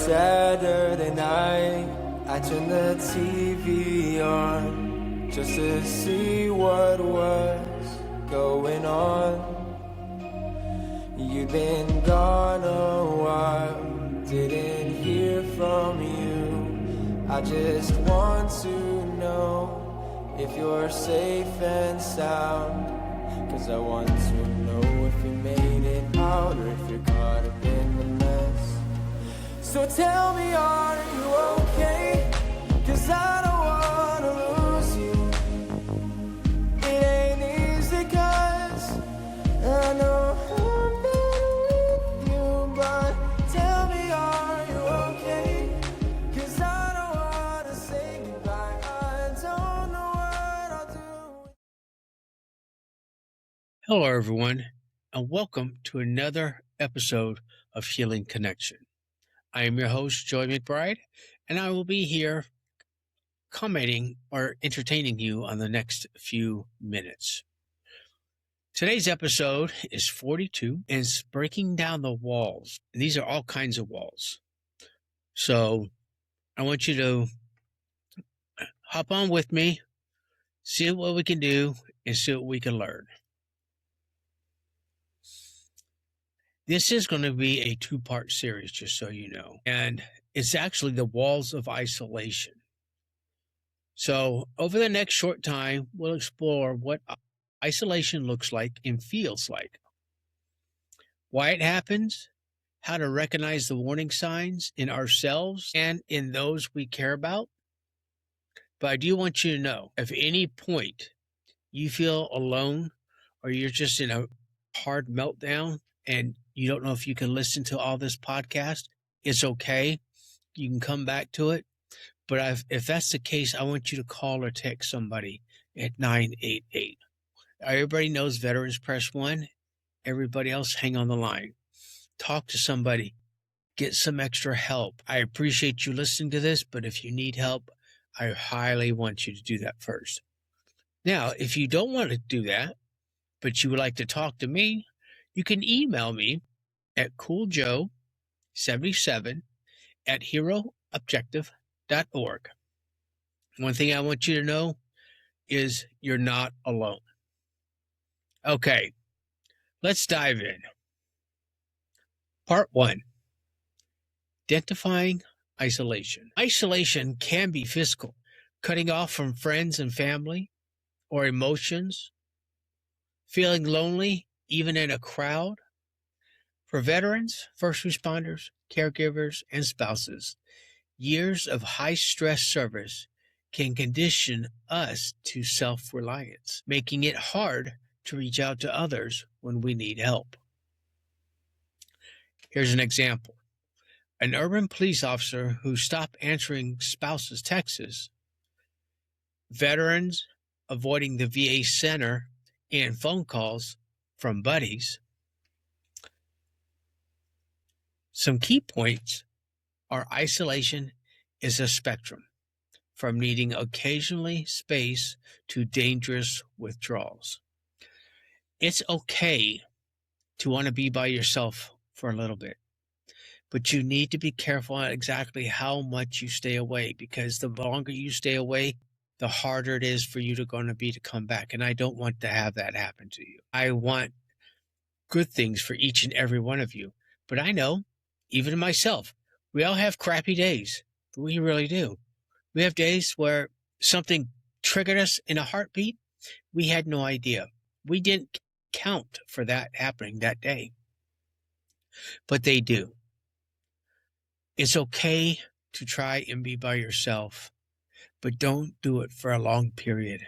Saturday night, I turned the TV on just to see what was going on. You'd been gone a while, didn't hear from you. I just want to know if you're safe and sound, 'cause I want to know if you made it out or if you're caught up in the mess. So tell me, are you okay? 'Cause I don't wanna lose you. It ain't easy 'cause I know I'm better with you. But tell me, are you okay? 'Cause I don't wanna say goodbye. I don't know what I'll do. Hello, everyone, and welcome to another episode of Healing Connection. I am your host, Joy McBride, and I will be here commenting or entertaining you on the next few minutes. Today's episode is 42, and it's breaking down the walls. And these are all kinds of walls. So I want you to hop on with me, see what we can do, and see what we can learn. This is going to be a two-part series, just so you know, and it's actually the walls of isolation. So over the next short time, we'll explore what isolation looks like and feels like, why it happens, how to recognize the warning signs in ourselves and in those we care about. But I do want you to know, if at any point you feel alone or you're just in a hard meltdown and you don't know if you can listen to all this podcast, it's okay. You can come back to it. But if that's the case, I want you to call or text somebody at 988. Everybody knows Veterans Press 1. Everybody else, hang on the line. Talk to somebody. Get some extra help. I appreciate you listening to this, but if you need help, I highly want you to do that first. Now, if you don't want to do that, but you would like to talk to me, you can email me at cooljoe77@heroobjective.org. One thing I want you to know is you're not alone. Okay, let's dive in. Part 1, identifying isolation. Isolation can be physical, cutting off from friends and family or emotions, feeling lonely even in a crowd. For veterans, first responders, caregivers, and spouses, years of high-stress service can condition us to self-reliance, making it hard to reach out to others when we need help. Here's an example. An urban police officer who stopped answering spouses' texts, veterans avoiding the VA center and phone calls from buddies. Some key points are isolation is a spectrum, from needing occasionally space to dangerous withdrawals. It's okay to want to be by yourself for a little bit, but you need to be careful on exactly how much you stay away, because the longer you stay away, the harder it is for you to come back. And I don't want to have that happen to you. I want good things for each and every one of you. But I know, even myself, we all have crappy days. We really do. We have days where something triggered us in a heartbeat. We had no idea. We didn't count for that happening that day. But they do. It's okay to try and be by yourself, but don't do it for a long period.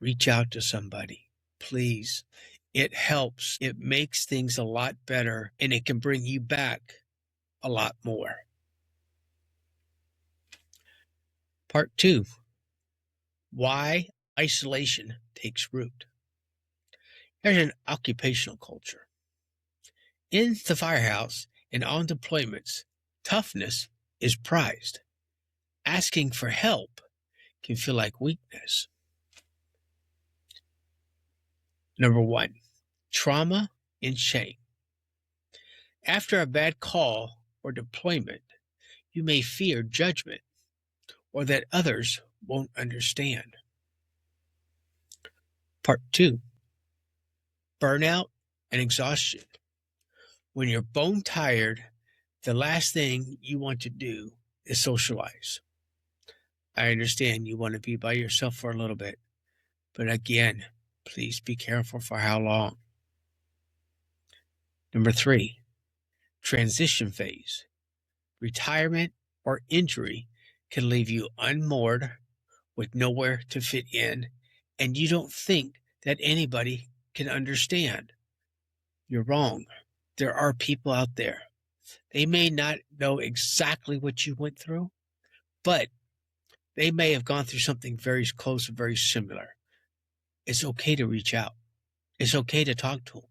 Reach out to somebody, please. It helps. It makes things a lot better, and it can bring you back a lot more. Part 2, why isolation takes root. There's an occupational culture. In the firehouse and on deployments, toughness is prized. Asking for help can feel like weakness. Number 1, trauma and shame. After a bad call or deployment, You may fear judgment or that others won't understand. Part 2. Burnout and exhaustion. When you're bone tired, the last thing you want to do is socialize. I understand you want to be by yourself for a little bit, but again, please be careful for how long. Number 3, transition phase. Retirement or injury can leave you unmoored with nowhere to fit in, and you don't think that anybody can understand. You're wrong. There are people out there. They may not know exactly what you went through, but they may have gone through something very close and very similar. It's okay to reach out. It's okay to talk to them.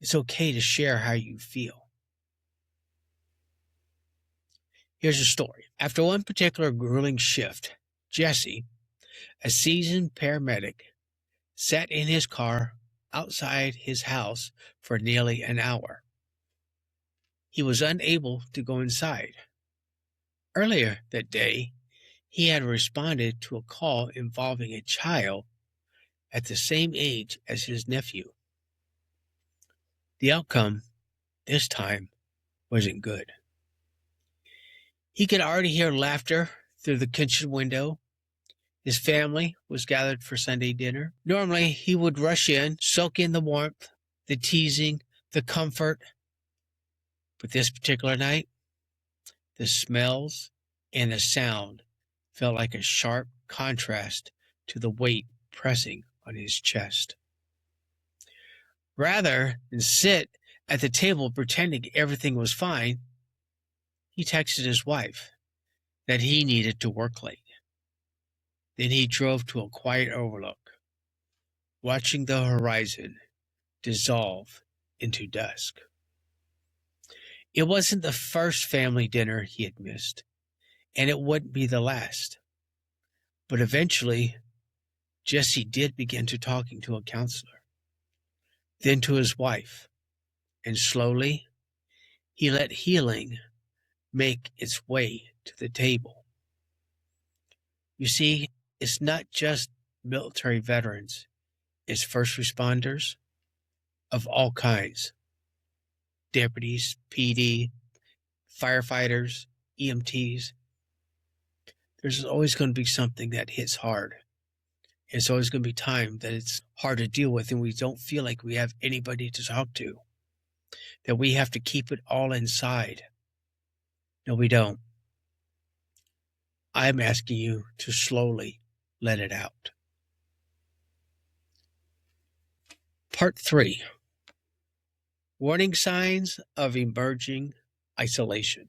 It's okay to share how you feel. Here's a story. After one particular grueling shift, Jesse, a seasoned paramedic, sat in his car outside his house for nearly an hour. He was unable to go inside. Earlier that day, he had responded to a call involving a child at the same age as his nephew. The outcome, this time, wasn't good. He could already hear laughter through the kitchen window. His family was gathered for Sunday dinner. Normally, he would rush in, soak in the warmth, the teasing, the comfort. But this particular night, the smells and the sound felt like a sharp contrast to the weight pressing on his chest. Rather than sit at the table pretending everything was fine, he texted his wife that he needed to work late. Then he drove to a quiet overlook, watching the horizon dissolve into dusk. It wasn't the first family dinner he had missed, and it wouldn't be the last. But eventually, Jesse did begin to talking to a counselor, then to his wife, and slowly he let healing make its way to the table. You see, it's not just military veterans, it's first responders of all kinds. Deputies, PD, firefighters, EMTs. There's always going to be something that hits hard. It's always going to be time that it's hard to deal with and we don't feel like we have anybody to talk to. That we have to keep it all inside. No, we don't. I'm asking you to slowly let it out. Part 3. Warning signs of emerging isolation.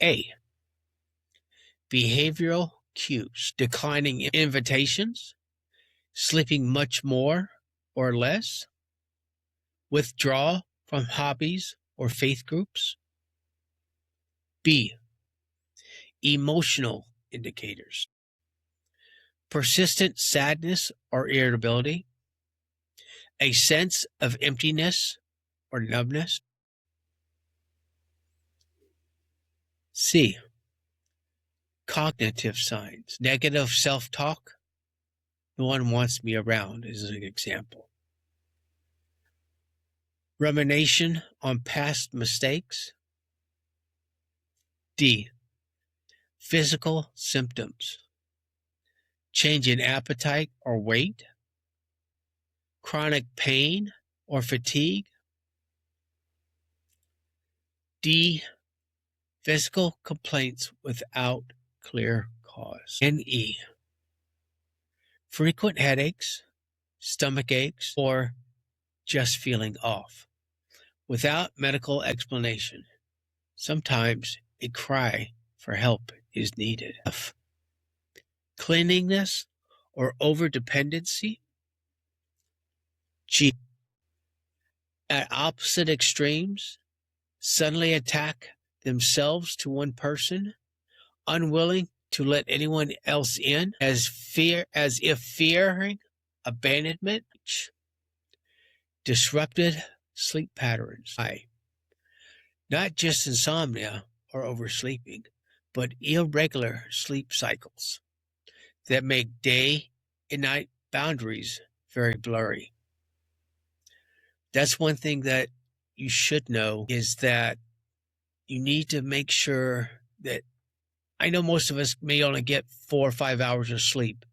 A. Behavioral cues: declining invitations, sleeping much more or less, withdrawal from hobbies or faith groups. B. Emotional indicators: persistent sadness or irritability, a sense of emptiness or numbness. C. Cognitive signs: negative self-talk. No one wants me around is an example. Rumination on past mistakes. D. Physical symptoms: change in appetite or weight, chronic pain or fatigue. D. Physical complaints without clear cause. And E. Frequent headaches, stomach aches, or just feeling off without medical explanation. Sometimes a cry for help is needed. F. Cleanliness or over-dependency. G. At opposite extremes, suddenly attack themselves to one person, unwilling to let anyone else in, as if fearing abandonment. Disrupted sleep patterns. I. Not just insomnia or oversleeping, but irregular sleep cycles that make day and night boundaries very blurry. That's one thing that you should know, is that you need to make sure that, I know most of us may only get 4 or 5 hours of sleep,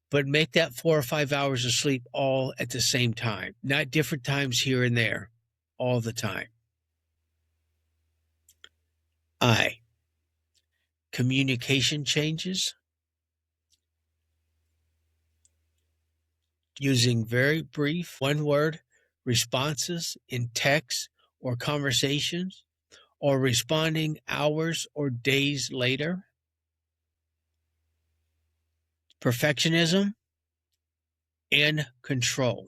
but make that 4 or 5 hours of sleep all at the same time, not different times here and there, all the time. Communication changes. Using very brief, one-word responses in texts or conversations, or responding hours or days later. Perfectionism and control.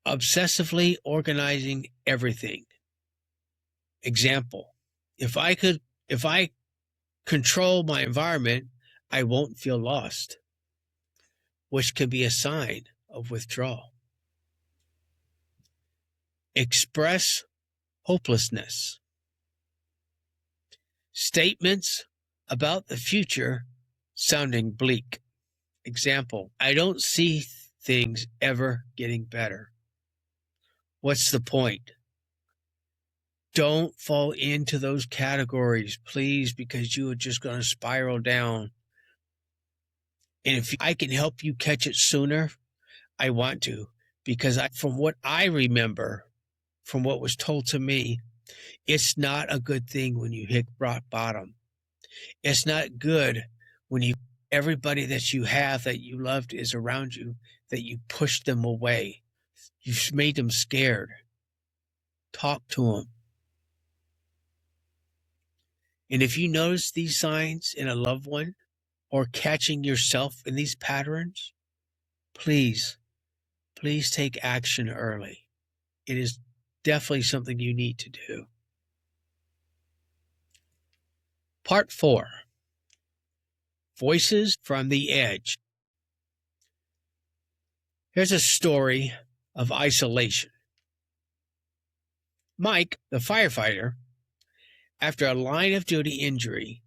Obsessively organizing everything. Example, if I control my environment, I won't feel lost, which can be a sign of withdrawal. Express hopelessness. Statements about the future sounding bleak. Example, I don't see things ever getting better. What's the point? Don't fall into those categories, please, because you are just going to spiral down. And if I can help you catch it sooner, I want to, because from what I remember, from what was told to me, it's not a good thing when you hit rock bottom. It's not good when everybody that you have, that you loved, is around you, that you push them away. You've made them scared. Talk to them. And if you notice these signs in a loved one, or catching yourself in these patterns, please take action early. It is definitely something you need to do. Part 4. Voices from the Edge. Here's a story of isolation. Mike, the firefighter, after a line-of-duty injury,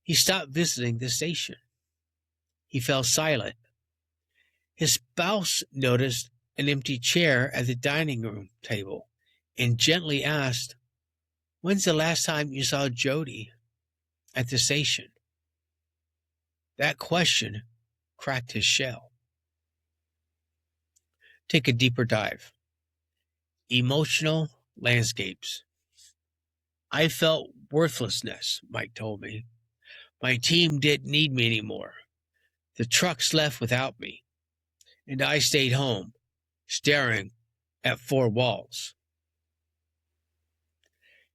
he stopped visiting the station. He fell silent. His spouse noticed an empty chair at the dining room table and gently asked, "When's the last time you saw Jody at the station?" That question cracked his shell. Take a deeper dive. Emotional landscapes. I felt worthlessness, Mike told me. My team didn't need me anymore. The trucks left without me, and I stayed home, staring at 4 walls.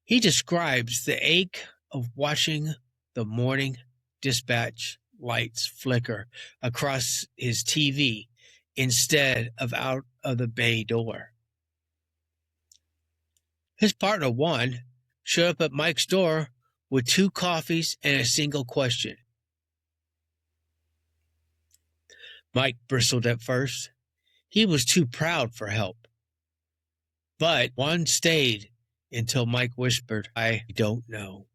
He describes the ache of watching the morning dispatch lights flicker across his TV instead of out of the bay door. His partner, Juan, showed up at Mike's door with 2 coffees and a single question. Mike bristled at first. He was too proud for help. But Juan stayed until Mike whispered, "I don't know."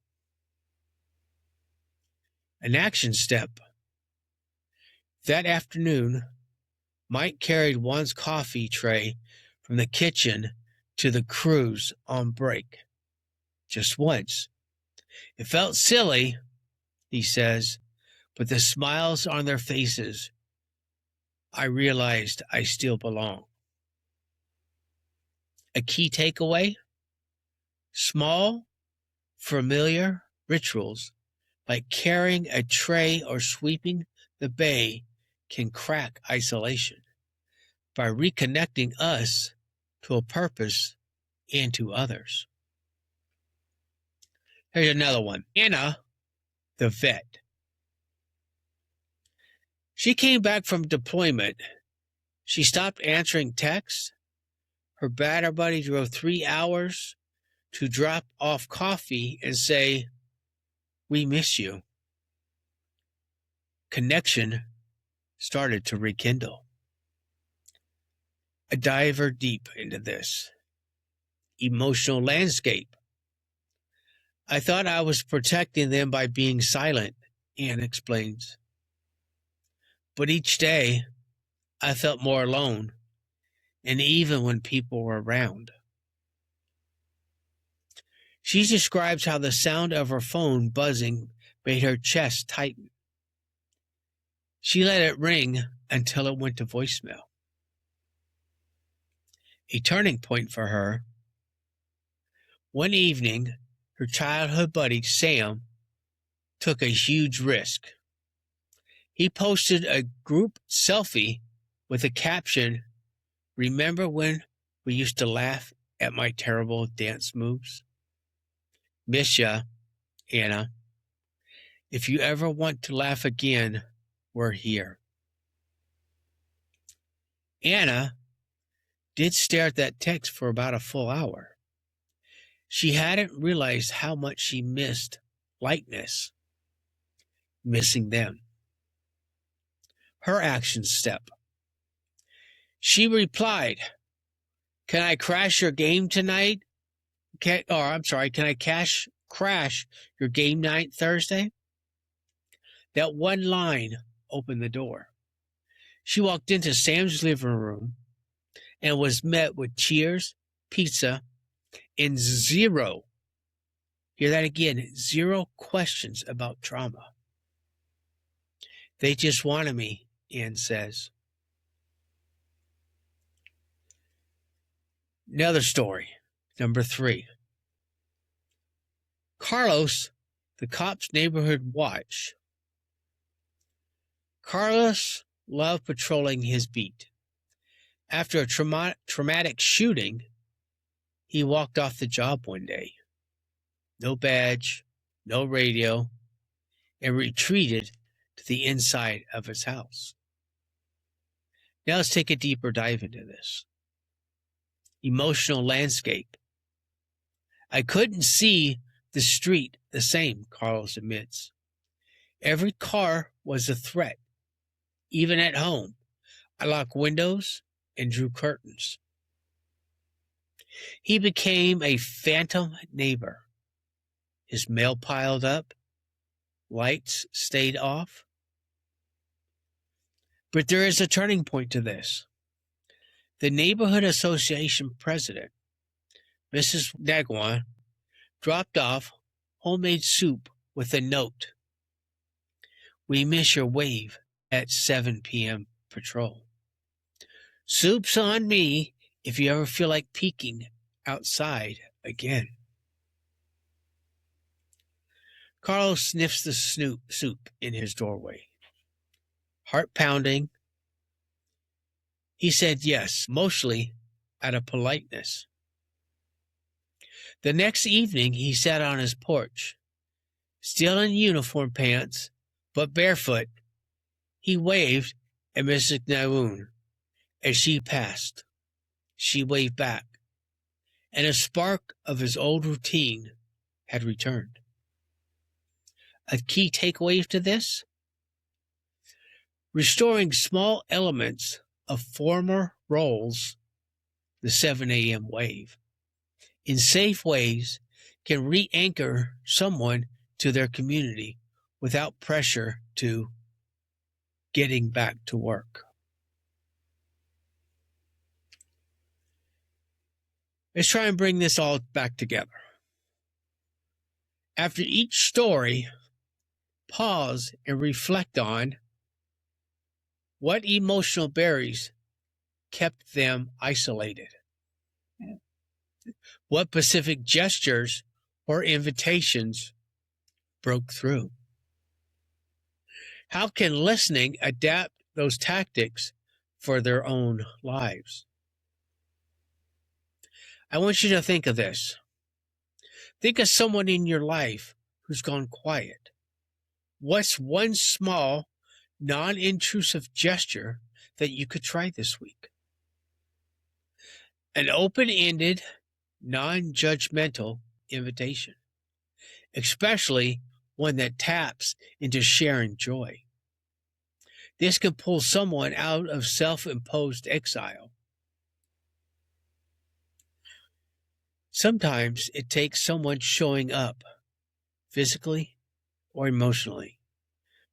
An action step. That afternoon, Mike carried Juan's coffee tray from the kitchen to the crews on break. Just once. It felt silly, he says, but the smiles on their faces, I realized I still belong. A key takeaway? Small, familiar rituals like carrying a tray or sweeping the bay can crack isolation by reconnecting us to a purpose and to others. Here's another one. Anna, the vet. She came back from deployment. She stopped answering texts. Her battle buddy drove 3 hours to drop off coffee and say, "We miss you." Connection started to rekindle. a diver deep into this. Emotional landscape. I thought I was protecting them by being silent, Anne explains. But each day, I felt more alone, and even when people were around. She describes how the sound of her phone buzzing made her chest tighten. She let it ring until it went to voicemail. A turning point for her. One evening, her childhood buddy, Sam, took a huge risk. He posted a group selfie with a caption, "Remember when we used to laugh at my terrible dance moves? Miss ya, Anna. If you ever want to laugh again, we're here." Anna did stare at that text for about a full hour. She hadn't realized how much she missed lightness, missing them. Her action step. She replied, "Can I crash your game tonight? Can I crash your game night Thursday?" That one line opened the door. She walked into Sam's living room and was met with cheers, pizza, and zero, hear that again, zero questions about trauma. "They just wanted me," Anne says. Another story, number 3. Carlos, the cop's neighborhood watch. Carlos loved patrolling his beat. After a traumatic shooting, he walked off the job one day. No badge, no radio, and retreated to the inside of his house. Now let's take a deeper dive into this. Emotional landscape. I couldn't see the street the same, Carlos admits. Every car was a threat. Even at home, I locked windows and drew curtains. He became a phantom neighbor. His mail piled up, lights stayed off. But there is a turning point to this. The neighborhood association president, Mrs. Nagwan, dropped off homemade soup with a note. "We miss your wave at 7 p.m. patrol. Soup's on me if you ever feel like peeking outside again." Carlos sniffs the soup in his doorway. Heart pounding. He said yes, mostly out of politeness. The next evening, he sat on his porch, still in uniform pants, but barefoot. He waved at Mrs. Nawoon. As she passed, she waved back, and a spark of his old routine had returned. A key takeaway to this? Restoring small elements of former roles, the 7 a.m. wave, in safe ways can re-anchor someone to their community without pressure to getting back to work. Let's try and bring this all back together. After each story, pause and reflect on what emotional barriers kept them isolated. What specific gestures or invitations broke through? How can listening adapt those tactics for their own lives? I want you to think of this. Think of someone in your life who's gone quiet. What's one small, non-intrusive gesture that you could try this week? An open-ended, non-judgmental invitation, especially one that taps into sharing joy. This can pull someone out of self-imposed exile Sometimes it takes someone showing up physically or emotionally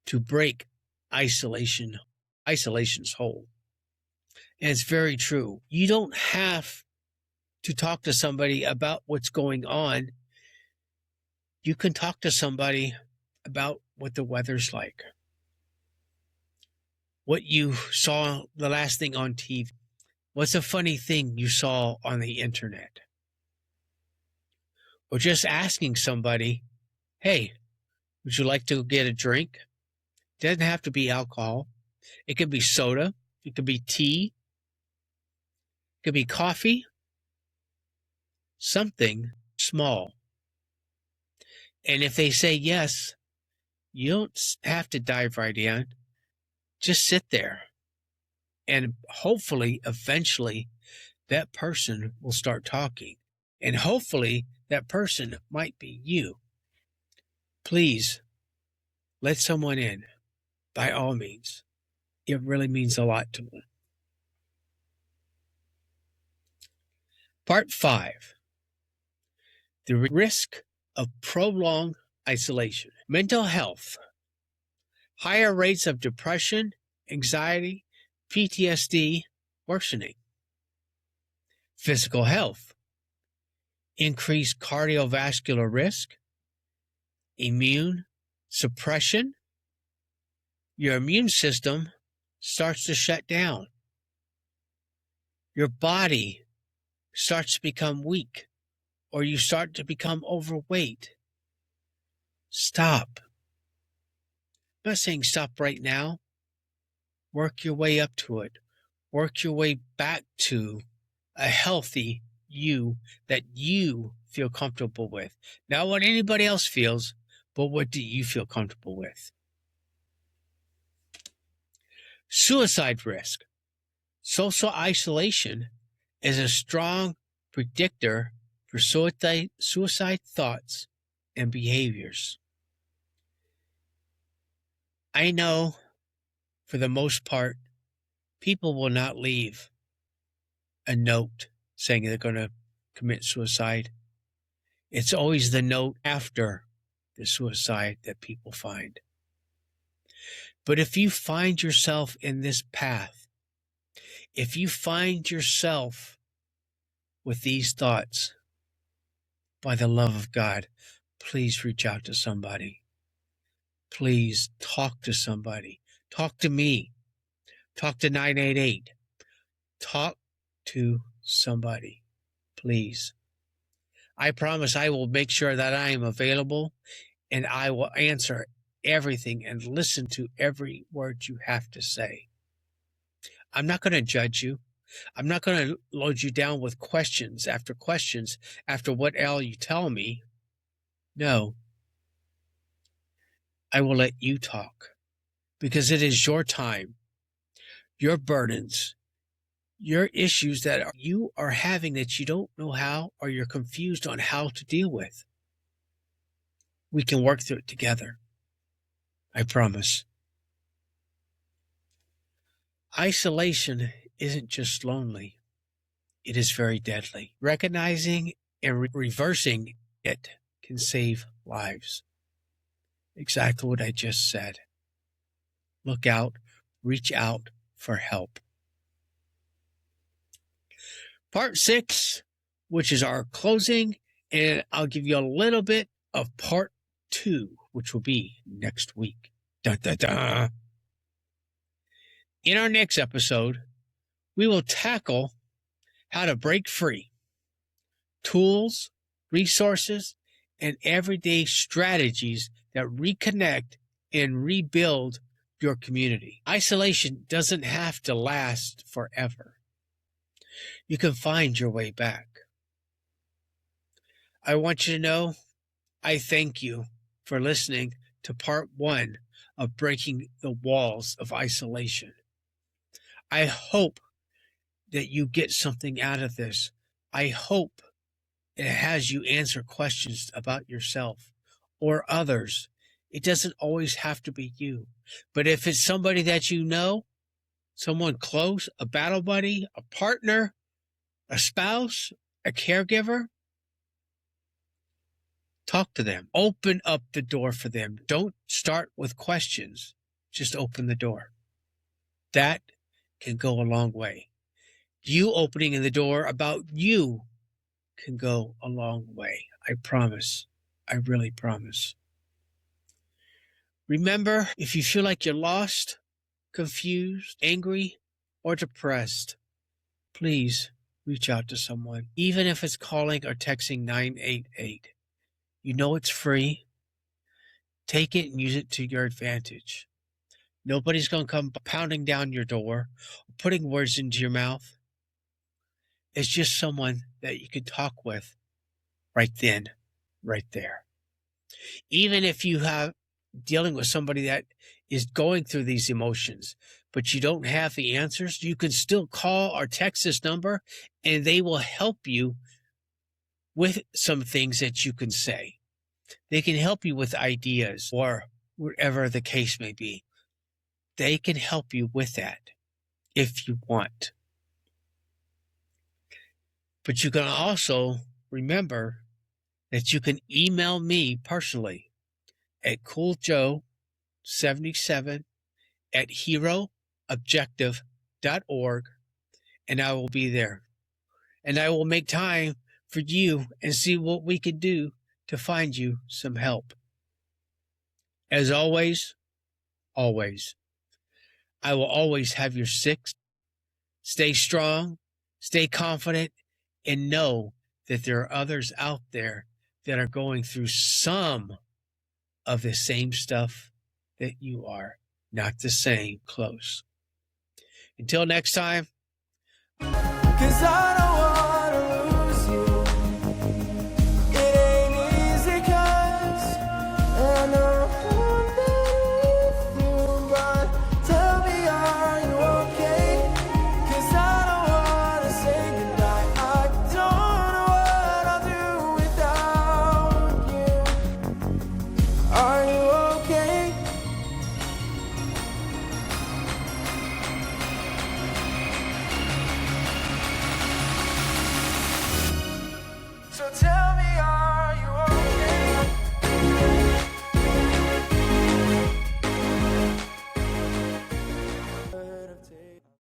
to break isolation's hold. And it's very true. You don't have to talk to somebody about what's going on. You can talk to somebody about what the weather's like, what you saw the last thing on TV, what's a funny thing you saw on the internet, or just asking somebody, hey, would you like to get a drink? It doesn't have to be alcohol. It could be soda. It could be tea. It could be coffee. Something small. And if they say yes, you don't have to dive right in. Just sit there. And hopefully, eventually, that person will start talking. And hopefully, that person might be you. Please, let someone in, by all means. It really means a lot to me. Part 5. The risk of prolonged isolation. Mental health. Higher rates of depression, anxiety, PTSD worsening. Physical health. Increased cardiovascular risk. Immune suppression. Your immune system starts to shut down. Your body starts to become weak, or you start to become overweight. Stop. I'm not saying stop right now. Work your way up to it. Work your way back to a healthy you that you feel comfortable with. Not what anybody else feels, but what do you feel comfortable with? Suicide risk. Social isolation is a strong predictor for suicide thoughts and behaviors. I know, for the most part, people will not leave a note saying they're going to commit suicide. It's always the note after the suicide that people find. But if you find yourself in this path, if you find yourself with these thoughts, by the love of God, please reach out to somebody. Please talk to somebody. Talk to me. Talk to 988. Talk to somebody, please. I promise I will make sure that I am available, and I will answer everything and listen to every word you have to say. I'm not going to judge you. I'm not going to load you down with questions after what all you tell me. No. I will let you talk, because it is your time, your burdens, your issues that you are having that you don't know how, or you're confused on how to deal with. We can work through it together. I promise. Isolation isn't just lonely. It is very deadly. Recognizing and reversing it can save lives. Exactly what I just said. Look out, reach out for help. Part 6, which is our closing, and I'll give you a little bit of part 2, which will be next week. Dun, dun, dun. In our next episode, we will tackle how to break free, tools, resources, and everyday strategies that reconnect and rebuild your community. Isolation doesn't have to last forever. You can find your way back. I want you to know I thank you for listening to part 1 of Breaking the Walls of Isolation. I hope that you get something out of this. I hope it has you answer questions about yourself or others. It doesn't always have to be you. But if it's somebody that you know, someone close, a battle buddy, a partner, a spouse, a caregiver, talk to them. Open up the door for them. Don't start with questions. Just open the door. That can go a long way. You opening the door about you can go a long way. I promise. I really promise. Remember, if you feel like you're lost, confused, angry, or depressed, please reach out to someone, even if it's calling or texting 988. You know it's free. Take it and use it to your advantage. Nobody's going to come pounding down your door or putting words into your mouth. It's just someone that you can talk with right then, right there. Even if you have dealing with somebody that is going through these emotions, but you don't have the answers, you can still call or text this number and they will help you with some things that you can say. They can help you with ideas or whatever the case may be. They can help you with that if you want. But you can also remember that you can email me personally at cooljoe77@heroobjective.org, and I will be there. And I will make time for you and see what we can do to find you some help. As always, I will always have your six. Stay strong, stay confident, and know that there are others out there that are going through some of the same stuff that you are. Not the same, close. Until next time. 'Cause I don't wanna